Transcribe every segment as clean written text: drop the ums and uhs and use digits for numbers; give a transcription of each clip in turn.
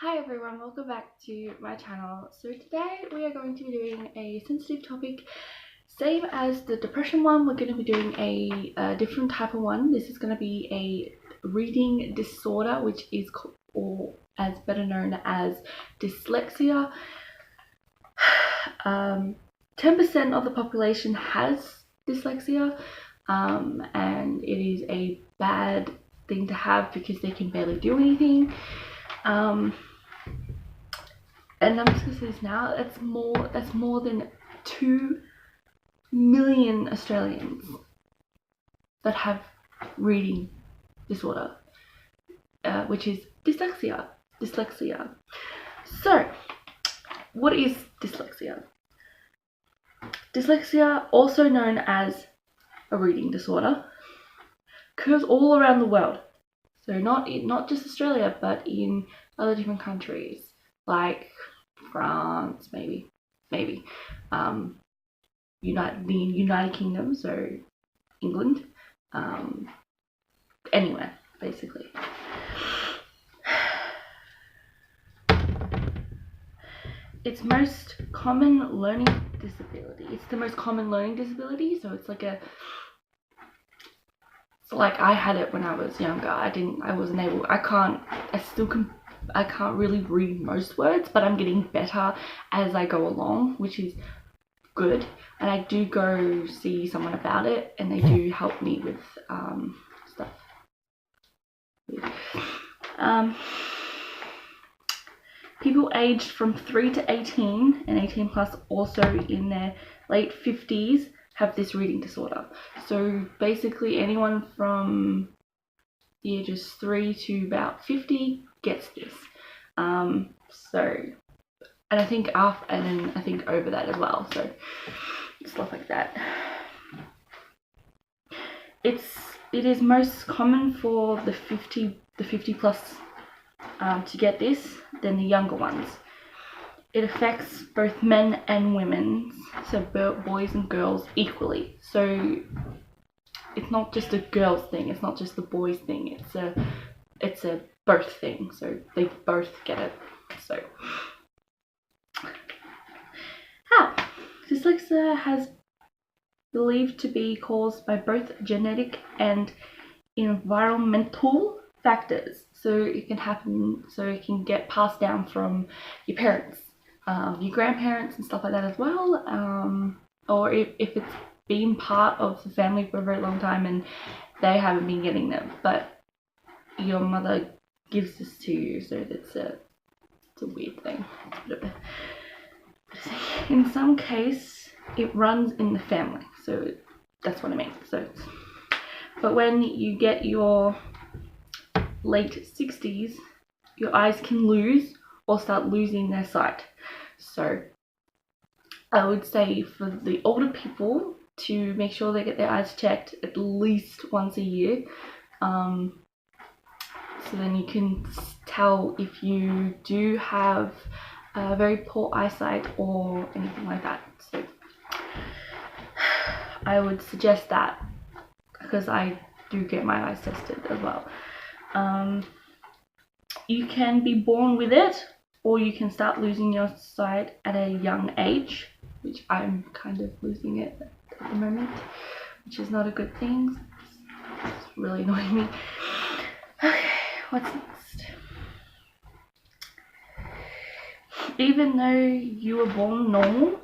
Hi everyone, welcome back to my channel. So today we are going to be doing a sensitive topic, same as the depression one. We're going to be doing a different type of one. This is going to be a reading disorder, which is or as better known as dyslexia. 10% of the population has dyslexia, and it is a bad thing to have because they can barely do anything. And I'm just gonna say this now, that's more than 2 million Australians that have reading disorder, which is dyslexia. So, what is dyslexia? Dyslexia, also known as a reading disorder, occurs all around the world. So not just Australia, but in other different countries like France, maybe the United Kingdom, so England, anywhere basically. It's most common learning disability. It's the most common learning disability, so it's like I had it when I was younger. I can't really read most words, but I'm getting better as I go along, which is good. And I do go see someone about it, and they do help me with stuff. People aged from 3 to 18 and 18 plus, also in their late 50s, have this reading disorder. So basically anyone from the ages 3 to about 50 gets this. And I think over that as well, so stuff like that. It is most common for the 50 plus to get this than the younger ones. It affects both men and women, so boys and girls equally. So it's not just a girls thing, it's not just the boys thing, it's a both thing, so they both get it. So how? Dyslexia has believed to be caused by both genetic and environmental factors. So it can get passed down from your parents, your grandparents and stuff like that as well, or if it's been part of the family for a very long time and they haven't been getting them, but your mother gives this to you, so it's a weird thing. In some case, it runs in the family, so that's what I mean. So, but when you get your late 60s, your eyes can lose or start losing their sight. So I would say for the older people to make sure they get their eyes checked at least once a year. So then you can tell if you do have very poor eyesight or anything like that. So I would suggest that, because I do get my eyes tested as well. You can be born with it, or you can start losing your sight at a young age, which I'm kind of losing it at the moment, which is not a good thing. It's really annoying me. Okay, what's next? Even though you were born normal,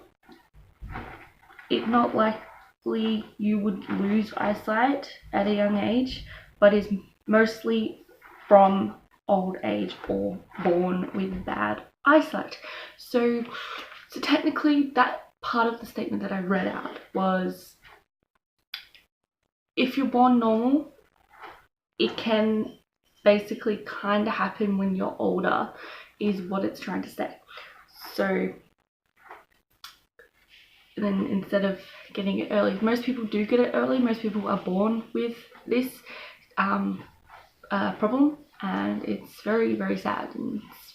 it's not likely you would lose eyesight at a young age, but is mostly from old age or born with bad eyesight. So technically that part of the statement that I read out was, if you're born normal, it can basically kind of happen when you're older, is what it's trying to say. So then instead of getting it early, most people do get it early. Most people are born with this problem, and it's very, very sad, and it's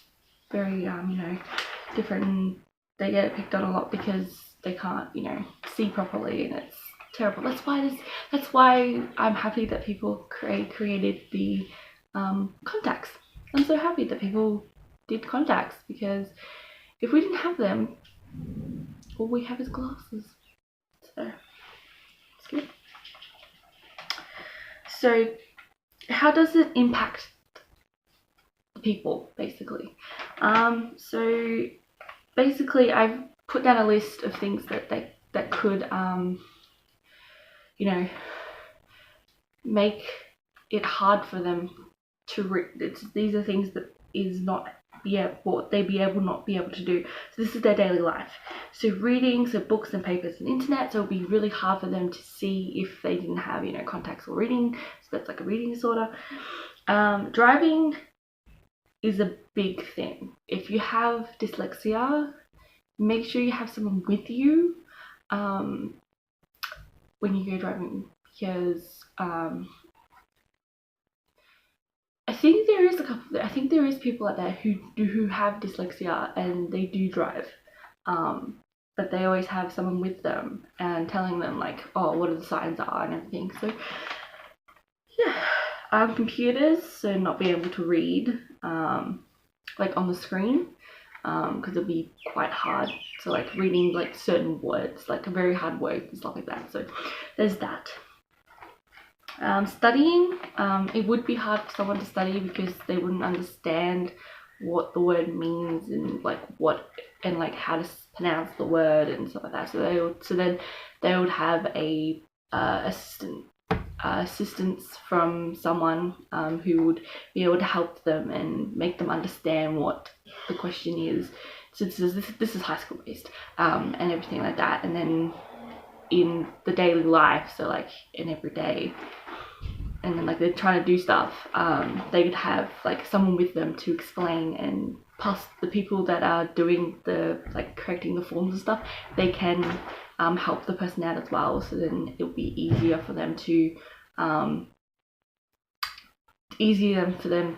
very different, and they get it picked on a lot because they can't see properly, and it's terrible. That's why I'm happy that people created the contacts. I'm so happy that people did contacts, because if we didn't have them, all we have is glasses. So it's good. So how does it impact the people, basically? So basically I've put down a list of things that could you know, make it hard for them to read. These are things that is not what they not be able to do. So this is their daily life. So reading, so books and papers and internet, so it'll be really hard for them to see if they didn't have, you know, contacts or reading. So that's like a reading disorder. Driving is a big thing. If you have dyslexia, make sure you have someone with you when you go driving, because I think there is people out there who have dyslexia and they do drive, but they always have someone with them and telling them like, oh, what are the signs are and everything. So yeah, computers, so not being able to read like on the screen, because it'll be quite hard. So like reading like certain words, like very hard words and stuff like that. So there's that. Studying, it would be hard for someone to study because they wouldn't understand what the word means and like like how to pronounce the word and stuff like that. So then they would have a assistance from someone who would be able to help them and make them understand what the question is. So this is high school based and everything like that. And then in the daily life, so like in every day, and then like they're trying to do stuff, they could have like someone with them to explain, and plus the people that are doing the like correcting the forms and stuff, they can help the person out as well. So then it'll be easier for them to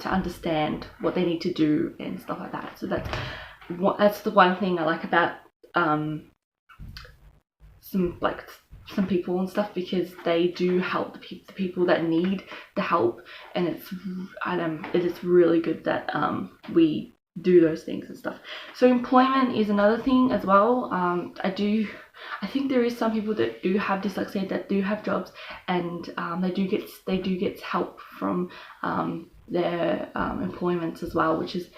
understand what they need to do and stuff like that. So that's the one thing I like about some people and stuff, because they do help the people that need the help, and it is really good that we do those things and stuff. So employment is another thing as well. I think there is some people that do have dyslexia that do have jobs, and they do get help from their employments as well, which is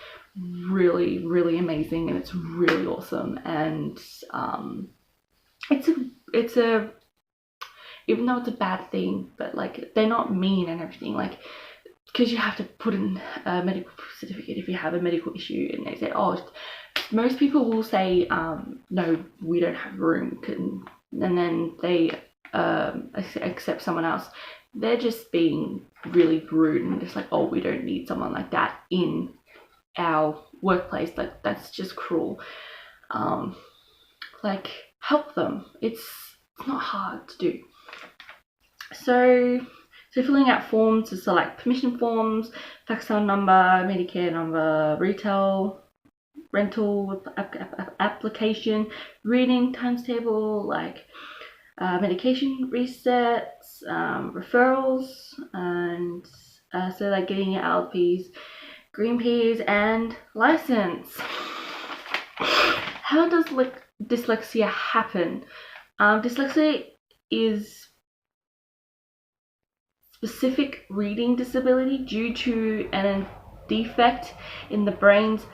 really, really amazing, and it's really awesome. And it's a even though it's a bad thing, but like they're not mean and everything, like, because you have to put in a medical certificate if you have a medical issue, and they say, oh, most people will say no, we don't have room, and then they accept someone else. They're just being really rude and just like, oh, we don't need someone like that in our workplace. Like, that's just cruel. Like, help them. It's not hard to do. So filling out forms to select permission forms, faxile number, Medicare number, rental application, reading times table, like medication resets, referrals, and so like getting your LPs, green peas, and license. How does dyslexia happen? Dyslexia is specific reading disability due to a defect in the brain's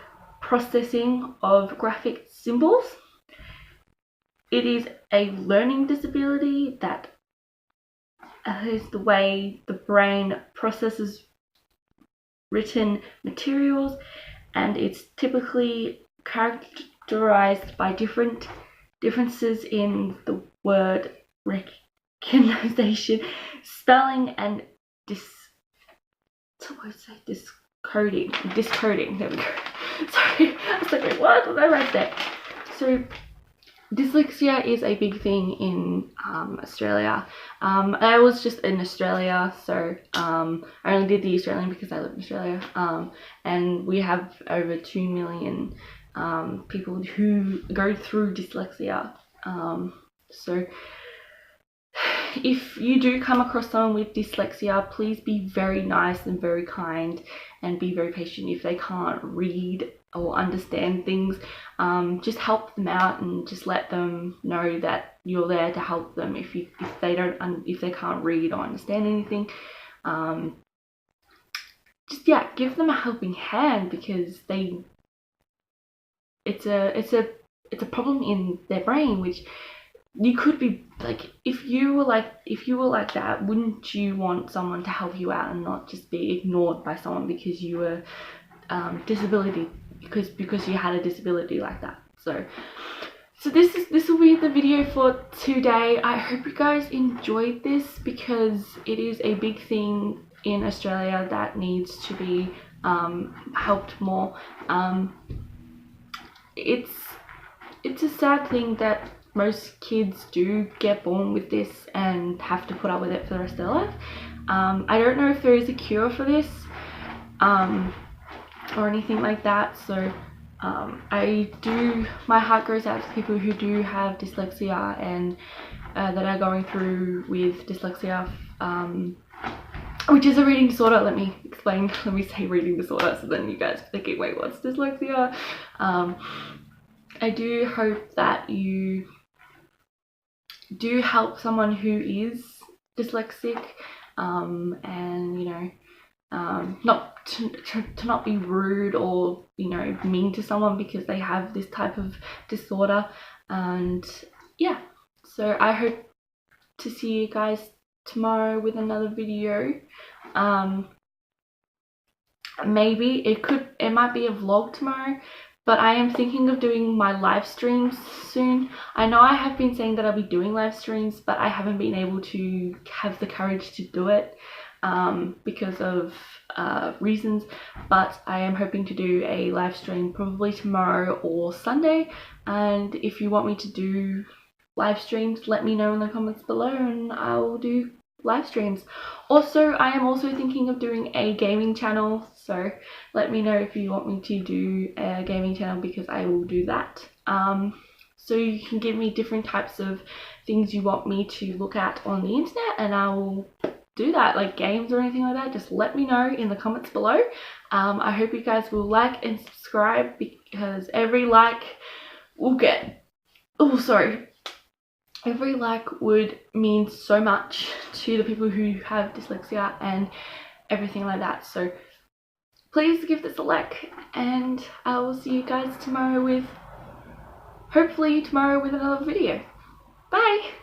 processing of graphic symbols. It is a learning disability that is the way the brain processes written materials, and it's typically characterized by differences in the word recognition, spelling, and discoding. There we go. Sorry, I was like, wait, what did I write there? So dyslexia is a big thing in Australia. I was just in Australia, so I only did the Australian because I live in Australia, and we have over 2 million people who go through dyslexia. So if you do come across someone with dyslexia, please be very nice and very kind, and be very patient if they can't read or understand things. Just help them out and just let them know that you're there to help them if they can't read or understand anything. Just, yeah, give them a helping hand, because it's a problem in their brain, which you could be like, if you were like that, wouldn't you want someone to help you out and not just be ignored by someone because you were disability, because you had a disability like that. So this will be the video for today. I hope you guys enjoyed this, because it is a big thing in Australia that needs to be helped more. It's a sad thing that most kids do get born with this and have to put up with it for the rest of their life. I don't know if there is a cure for this or anything like that, so my heart goes out to people who do have dyslexia and that are going through with dyslexia, which is a reading disorder. Let me say reading disorder, so then you guys are thinking, wait, what's dyslexia? I do hope that you do help someone who is dyslexic, and you know, not to not be rude or, you know, mean to someone because they have this type of disorder. And yeah, so I hope to see you guys tomorrow with another video. Maybe it might be a vlog tomorrow, but I am thinking of doing my live streams soon. I know I have been saying that I'll be doing live streams, but I haven't been able to have the courage to do it because of reasons. But I am hoping to do a live stream probably tomorrow or Sunday, and if you want me to do live streams, let me know in the comments below and I will do live streams. Also, I am also thinking of doing a gaming channel, so let me know if you want me to do a gaming channel, because I will do that. So you can give me different types of things you want me to look at on the internet, and I will do that, like games or anything like that. Just let me know in the comments below. I hope you guys will like and subscribe, because every like will get, every like would mean so much to the people who have dyslexia and everything like that. So please give this a like, and I will see you guys hopefully tomorrow with another video. Bye!